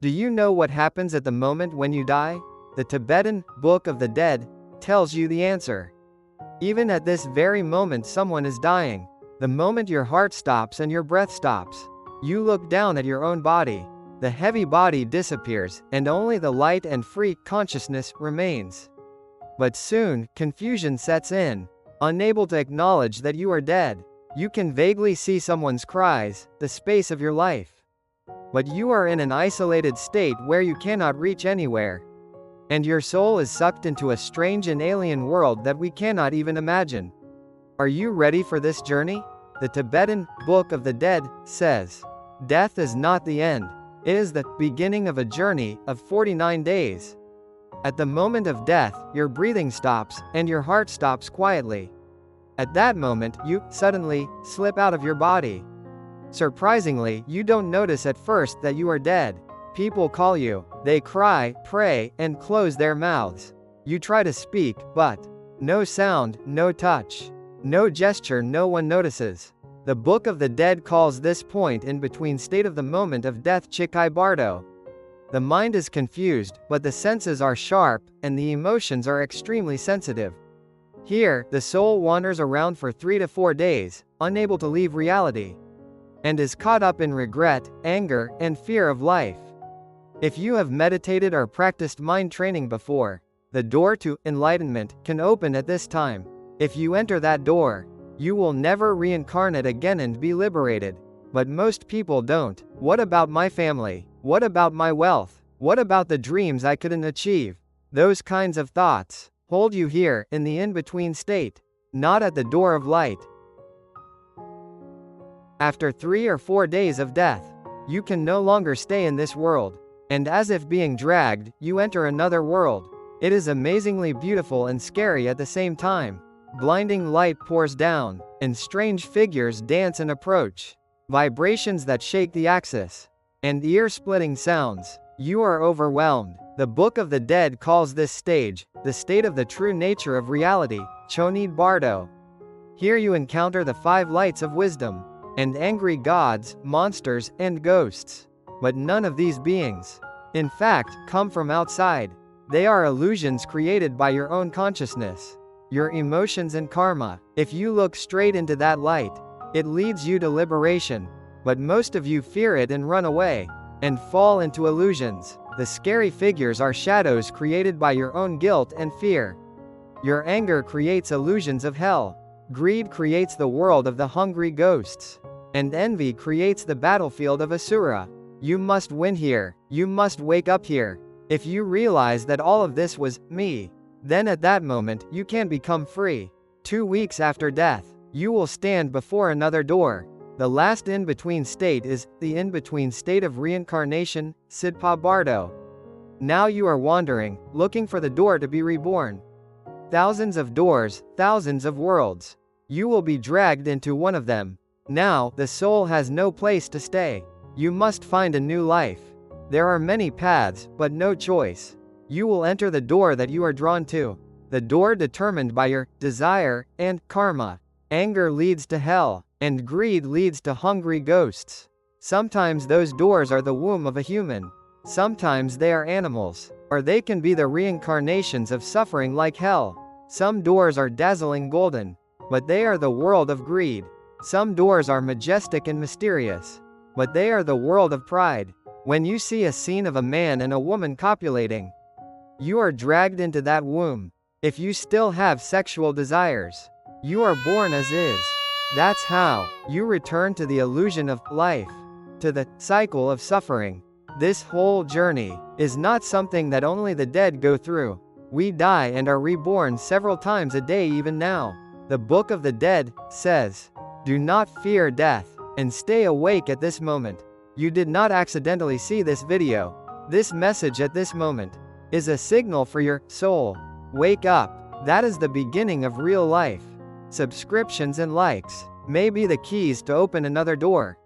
you know what happens at the moment when you die? The Tibetan Book of the Dead tells you the answer. Even at this very moment someone is dying. The moment your heart stops and your breath stops, you look down at your own body. The heavy body disappears, and only the light and free consciousness remains. But soon, confusion sets in. Unable to acknowledge that you are dead, you can vaguely see someone's cries, the space of your life. But you are in an isolated state where you cannot reach anywhere. And your soul is sucked into a strange and alien world that we cannot even imagine. Are you ready for this journey? The Tibetan Book of the Dead says, death is not the end. It is the beginning of a journey of 49 days. At the moment of death, your breathing stops, and your heart stops quietly. At that moment, you suddenly slip out of your body. Surprisingly, you don't notice at first that you are dead. People call you, they cry, pray, and close their mouths. You try to speak, but no sound, no touch, no gesture, no one notices. The Book of the Dead calls this point in between state of the moment of death Chikai Bardo. The mind is confused, but the senses are sharp, and the emotions are extremely sensitive. Here, the soul wanders around for 3 to 4 days, unable to leave reality, and is caught up in regret, anger, and fear of life. If you have meditated or practiced mind training before, the door to enlightenment can open at this time. If you enter that door, you will never reincarnate again and be liberated. But most people don't. What about my family? What about my wealth? What about the dreams I couldn't achieve? Those kinds of thoughts hold you here in the in-between state, not at the door of light. After 3 or 4 days of death, you can no longer stay in this world, and as if being dragged, you enter another world. It is amazingly beautiful and scary at the same time. Blinding light pours down, and strange figures dance and approach. Vibrations that shake the axis, and ear-splitting sounds. You are overwhelmed. The Book of the Dead calls this stage the state of the true nature of reality, Chonid Bardo. Here you encounter the 5 lights of wisdom, and angry gods, monsters, and ghosts. But none of these beings, in fact, come from outside. They are illusions created by your own consciousness, your emotions and karma. If you look straight into that light, it leads you to liberation. But most of you fear it and run away, and fall into illusions. The scary figures are shadows created by your own guilt and fear. Your anger creates illusions of hell. Greed creates the world of the hungry ghosts. And envy creates the battlefield of Asura. You must win here. You must wake up here. If you realize that all of this was me, then at that moment, you can become free. 2 weeks after death, you will stand before another door. The last in-between state is the in-between state of reincarnation, Sidpa Bardo. Now you are wandering, looking for the door to be reborn. Thousands of doors, thousands of worlds. You will be dragged into one of them. Now, the soul has no place to stay. You must find a new life. There are many paths, but no choice. You will enter the door that you are drawn to. The door determined by your desire and karma. Anger leads to hell, and greed leads to hungry ghosts. Sometimes those doors are the womb of a human. Sometimes they are animals, or they can be the reincarnations of suffering like hell. Some doors are dazzling golden, but they are the world of greed. Some doors are majestic and mysterious, but they are the world of pride. When you see a scene of a man and a woman copulating, you are dragged into that womb. If you still have sexual desires, you are born as is. That's how you return to the illusion of life, to the cycle of suffering. This whole journey is not something that only the dead go through. We die and are reborn several times a day even now. The Book of the Dead says, do not fear death, and stay awake at this moment. You did not accidentally see this video. This message at this moment is a signal for your soul. Wake up. That is the beginning of real life. Subscriptions and likes may be the keys to open another door.